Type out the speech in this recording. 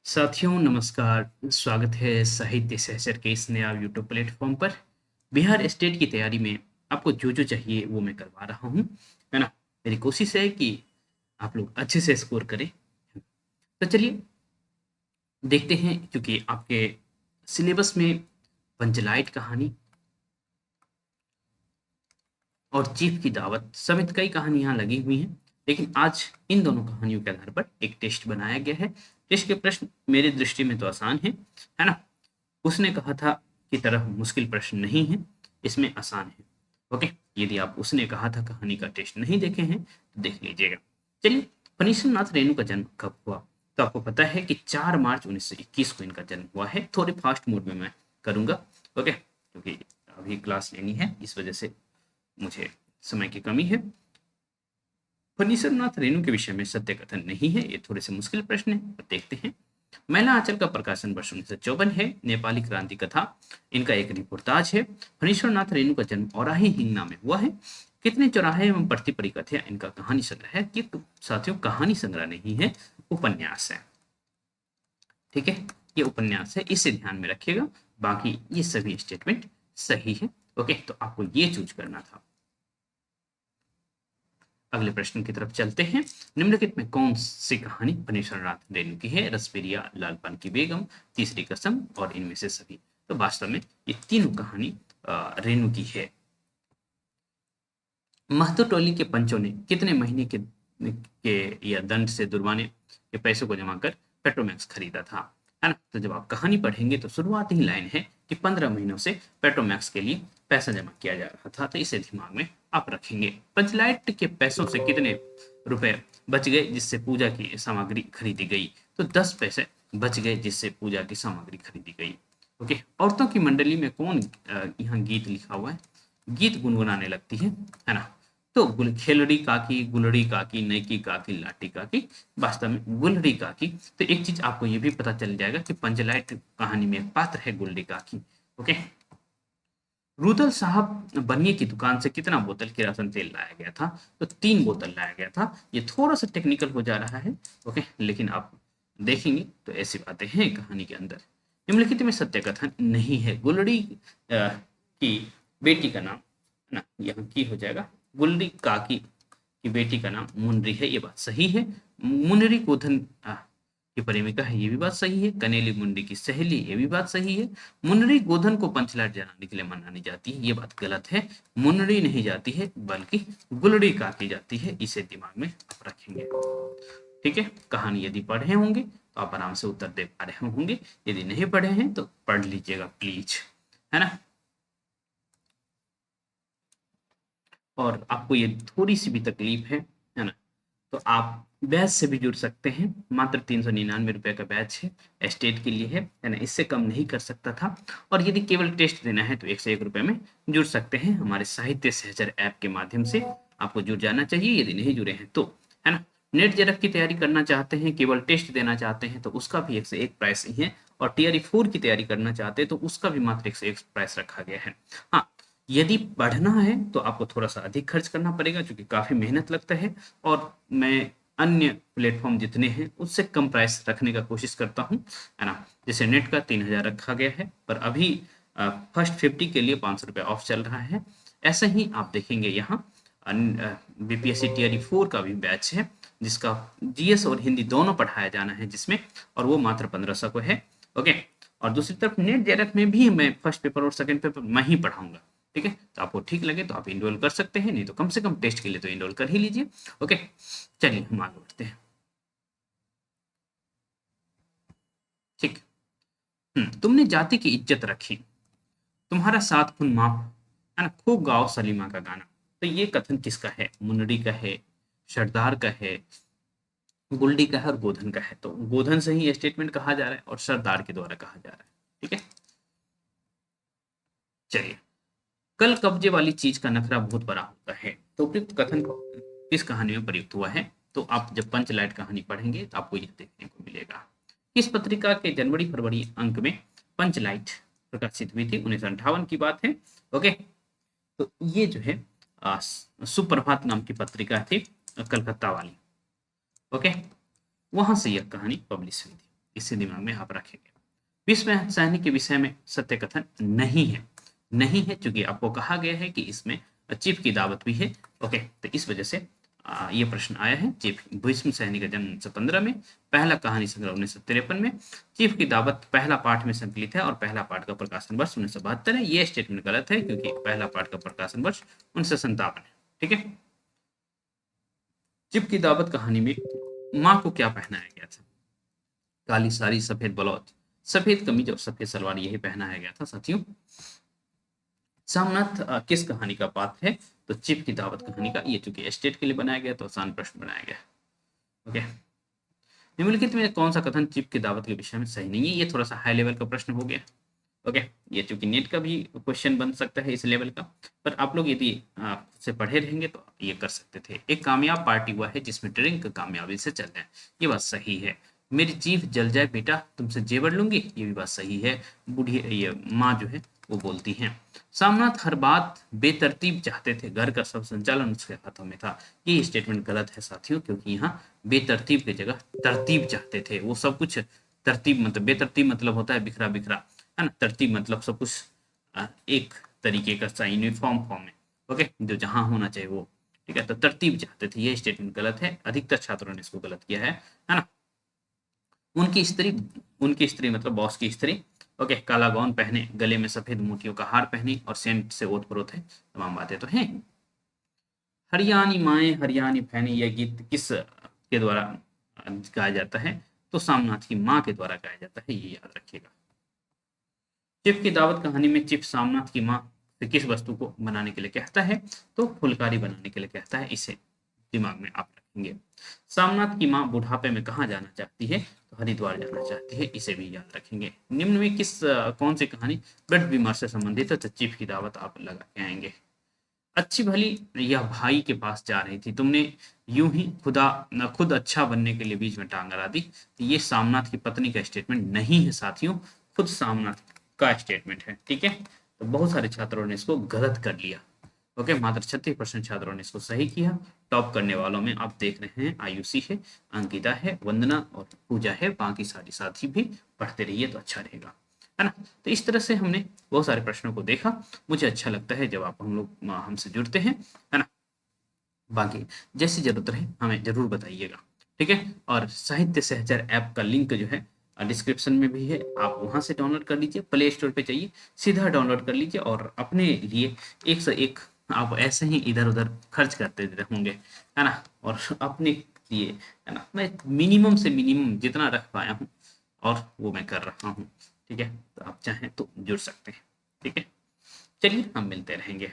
साथियों नमस्कार, स्वागत है साहित्य सहचर के इस नया यूट्यूब प्लेटफॉर्म पर। बिहार स्टेट की तैयारी में आपको जो चाहिए वो मैं करवा रहा हूँ, है ना? मेरी कोशिश है कि आप लोग अच्छे से स्कोर करें। तो चलिए देखते हैं, क्योंकि आपके सिलेबस में पंचलाइट कहानी और चीफ की दावत समेत कई कहानियां लगी हुई हैं, लेकिन आज इन दोनों कहानियों के आधार पर एक टेस्ट बनाया गया है। टेस्ट के प्रश्न मेरी दृष्टि में तो आसान है ना? उसने कहा था की तरह मुश्किल प्रश्न नहीं है, इसमें आसान है। ओके, यदि आप उसने कहा था कहानी का टेस्ट नहीं देखे हैं तो देख लीजिएगा। चलिए, फणीश्वर नाथ रेणु का जन्म कब हुआ? तो आपको पता है कि 4 मार्च 1921 को इनका जन्म हुआ है। थोड़े फास्ट मोड में मैं करूंगा, ओके, क्योंकि अभी क्लास लेनी है, इस वजह से मुझे समय की कमी है। फणीश्वर नाथ रेणु के विषय में सत्य कथन नहीं है, ये थोड़े से मुश्किल प्रश्न है, पर देखते हैं। महिला आंचल का प्रकाशन वर्ष 1954 है। नेपाली क्रांति कथा इनका एक रिपोर्टाज है। फणीश्वर नाथ रेणु का जन्म औराही हिंगना में हुआ है। कितने चौराहे एवं प्रति परिकथ्या इनका कहानी संग्रह है। कि साथियों, कहानी संग्रह नहीं है, उपन्यास है। ठीक है, ये उपन्यास है, इसे ध्यान में रखिएगा। बाकी ये सभी स्टेटमेंट सही है। ओके, तो आपको ये चूज करना था। अगले प्रश्न की तरफ चलते हैं। निम्नलिखित में कौन सी कहानी फणीश्वर नाथ रेणु की है? रसबेरिया, लालपान की बेगम, तीसरी कसम और इनमें से सभी। तो वास्तव में ये तीनों कहानी रेणु की है। महतो टोली के पंचों ने कितने महीने के या दंड से जुर्माने के पैसों को जमा कर पेट्रोमैक्स खरीदा था? है ना? तो जब आप कहानी पढ़ेंगे तो शुरुआती ही लाइन है कि 15 महीनों से पेट्रोमैक्स के लिए पैसा जमा किया जा रहा था। तो इसे दिमाग में आप रखेंगे। पंचलाइट के पैसों से कितने रुपए बच गए जिससे पूजा की सामग्री खरीदी गई? तो 10 पैसे बच गए जिससे पूजा की सामग्री खरीदी गई। ओके, औरतों की मंडली में कौन यहाँ गीत लिखा हुआ है? गीत गुनगुनाने लगती है ना? तो खेलड़ी काकी, गुलड़ी काकी, नैकी काकी, लाठी काकी, वास्तव में गुलड़ी काकी। तो एक चीज आपको ये भी पता चल जाएगा कि पंचलाइट कहानी में एक पात्र है गुलड़ी काकी। ओके, रुदल साहब बनिए की दुकान से कितना बोतल किरासन तेल लाया गया था? तो 3 बोतल लाया गया था। ये थोड़ा सा टेक्निकल हो जा रहा है, ओके, लेकिन आप देखेंगे तो ऐसी बातें हैं कहानी के अंदर। निम्नलिखित में सत्य कथन नहीं है। गुलड़ी की बेटी का नाम, ना यहाँ की हो जाएगा, गुलड़ी काकी की बेटी का नाम मुनरी है, ये बात सही है। मुनरी गोधन की प्रेमिका है, ये भी बात सही है। कनेली मुंडी की सहेली, ये भी बात सही है। मुनरी गोधन को पंचलाट जलाने के लिए मनानी जाती है, ये बात गलत है। मुनरी नहीं जाती है बल्कि गुलड़ी काटी जाती है, इसे दिमाग में आप रखेंगे। ठीक है, कहानी यदि पढ़े होंगे तो आप आराम से उत्तर दे पा रहे होंगे, यदि नहीं पढ़े हैं तो पढ़ लीजिएगा प्लीज, है ना? और आपको ये थोड़ी सी भी तकलीफ है ना, तो आप बैच से भी जुड़ सकते हैं। मात्र 399 रुपए का बैच है, स्टेट के लिए है ना? इससे कम नहीं कर सकता था। और यदि केवल टेस्ट देना है तो 101 रुपए में जुड़ सकते हैं। हमारे साहित्य सहचर ऐप के माध्यम से आपको जुड़ जाना चाहिए, यदि नहीं जुड़े हैं तो, है ना? नेट जेआरएफ की तैयारी करना चाहते हैं, केवल टेस्ट देना चाहते हैं, तो उसका भी 101 प्राइस ही है। और टीआरई 4 की तैयारी करना चाहते हैं तो उसका भी मात्र 101 प्राइस रखा गया है। हाँ, यदि पढ़ना है तो आपको थोड़ा-सा अधिक खर्च करना पड़ेगा, क्योंकि काफ़ी मेहनत लगता है। और मैं अन्य प्लेटफ़ॉर्म जितने हैं उससे कम प्राइस रखने का कोशिश करता हूँ, है ना? जैसे नेट का 3000 रखा गया है, पर अभी फर्स्ट 50 के लिए ₹500 ऑफ चल रहा है। ऐसे ही आप देखेंगे यहाँ बीपीएससी टीआरई 4 का भी बैच है, जिसका जीएस और हिंदी दोनों पढ़ाया जाना है जिसमें, और वो मात्र 1500 को है। ओके, और दूसरी तरफ नेट जेआरएफ में भी मैं फर्स्ट पेपर और सेकंड पेपर मैं ही पढ़ाऊंगा। ठीक है, तो आपको ठीक लगे तो आप इनरोल कर सकते हैं, नहीं तो कम से कम टेस्ट के लिए तो इनरोल कर ही लीजिए। ओके, चलिए हम आगे बढ़ते हैं। ठीक। तुमने जाति की इज्जत रखी, तुम्हारा सात खून माफ, है ना? खूब गाओ सलीमा का गाना। तो ये कथन किसका है? मुन्नड़ी का है, सरदार का है, गुलडी का है और गोधन का है। तो गोधन से ही ये स्टेटमेंट कहा जा रहा है और सरदार के द्वारा कहा जा रहा है। ठीक है, चलिए। कल कब्जे वाली चीज का नखरा बहुत बड़ा होता है, तो उपयुक्त कथन किस कहानी में प्रयुक्त हुआ है? तो आप जब पंचलाइट कहानी पढ़ेंगे तो आपको यह देखने को मिलेगा। इस पत्रिका के जनवरी फरवरी अंक में पंचलाइट प्रकाशित हुई थी, 1958 की बात है। ओके, तो ये जो है सुप्रभात नाम की पत्रिका थी, कलकत्ता वाली। ओके, वहां से यह कहानी पब्लिश हुई थी, इसे दिमाग में आप रखेंगे। विश्व सैनिक के विषय में सत्य कथन नहीं है, नहीं है क्योंकि आपको कहा गया है कि इसमें चीफ की दावत भी है। ओके, तो इस वजह से ये प्रश्न आया है। चीफ भीष्म सैनिक का जन्म 1915 में, पहला कहानी संग्रह 1953 में, चीफ की दावत पहला पाठ में संकलित है और पहला पाठ का प्रकाशन वर्ष 1972 है। ये स्टेटमेंट गलत है क्योंकि पहला पाठ का प्रकाशन वर्ष 1957 है। ठीक है, चीफ की दावत कहानी में माँ को क्या पहनाया गया था? काली साड़ी, सफेद ब्लाउज, सफेद कमीज और सफेद सलवार, यही पहनाया गया था साथियों। सामनाथ किस कहानी का पात्र है? तो चिप की दावत कहानी का। ये चूंकि स्टेट के लिए बनाया गया तो आसान प्रश्न बनाया गया। ओके, निम्नलिखित में कौन सा कथन चिप की दावत के विषय में सही नहीं है? ये थोड़ा सा हाई लेवल का प्रश्न हो गया। ओके, ये चूंकि नेट का भी क्वेश्चन बन सकता है इस लेवल का, पर आप लोग यदि से पढ़े रहेंगे तो ये कर सकते थे। एक कामयाब पार्टी हुआ है जिसमें ड्रिंक कामयाबी से चल रहे हैं, ये बात सही है। मेरी जीभ जल जाए बेटा तुमसे जेवर लूंगी, ये भी बात सही है। बूढ़ी ये माँ जो है वो बोलती हैं। सामनाथ हर बात बेतरतीब चाहते थे, घर का सब संचालन उसके हाथों में था। ये स्टेटमेंट गलत है साथियों, क्योंकि यहाँ बेतरतीब की जगह तरतीब चाहते थे। वो सब कुछ तरतीब मतलब, बेतरतीब मतलब होता है बिखरा बिखरा, है ना। तरतीब मतलब सब कुछ एक तरीके का सा यूनिफॉर्म फॉर्म में, ओके, जो जहां होना चाहिए वो। ठीक है, तो तरतीब चाहते थे, ये स्टेटमेंट गलत है। अधिकतर छात्रों ने इसको गलत किया है ना। उनकी स्त्री मतलब बॉस की स्त्री, ओके, काला गाउन पहने, गले में सफेद मोतियों का हार पहनी और सेंट से ओतप्रोत है, तमाम बातें तो हैं। हरियाणी माए हरियाणी बहनी, यह गीत किस के द्वारा गाया जाता है? तो सामनाथ की माँ के द्वारा गाया जाता है, ये याद रखिएगा। चिप की दावत कहानी में चिप सामनाथ की माँ से किस वस्तु को बनाने के लिए कहता है? तो फुलकारी बनाने के लिए कहता है, इसे दिमाग में आप रखेंगे। सामनाथ की माँ बुढ़ापे में कहाँ जाना चाहती है? तो हरिद्वार जाना चाहती है, इसे भी याद रखेंगे। निम्न में किस कौन सी कहानी ब्लड बीमार से संबंधित है? तो चिप की दावत आप लगा के आएंगे। अच्छी भली यह भाई के पास जा रही थी, तुमने यूं ही खुद अच्छा बनने के लिए बीच में टांग अड़ा दी। तो ये सामनाथ की पत्नी का स्टेटमेंट नहीं है साथियों, खुद सामनाथ का स्टेटमेंट है। ठीक है, तो बहुत सारे छात्रों ने इसको गलत कर लिया। ओके, मात्र 36% छात्रों ने इसको सही किया। टॉप करने वालों में आप देख रहे हैं आयुषी है, अंकिता है, वंदना और पूजा है। बाकी सारी साथी भी पढ़ते रहिए तो अच्छा रहेगा, है ना। तो इस तरह से हमने बहुत सारे प्रश्नों को देखा। मुझे अच्छा लगता है जब आप हम लोग हमसे जुड़ते हैं, है ना। बाकी जैसी जरूरत रहे हमें जरूर बताइएगा। ठीक है, और साहित्य सहचर ऐप का लिंक जो है डिस्क्रिप्शन में भी है, आप वहां से डाउनलोड कर लीजिए। प्ले स्टोर पे चाहिए सीधा डाउनलोड कर लीजिए और अपने लिए एक से एक आप ऐसे ही इधर उधर खर्च करते होंगे, है ना। और अपने लिए, है ना, मैं मिनिमम से मिनिमम जितना रख पाया हूँ और वो मैं कर रहा हूँ। ठीक है, तो आप चाहें तो जुड़ सकते हैं। ठीक है, चलिए हम मिलते रहेंगे।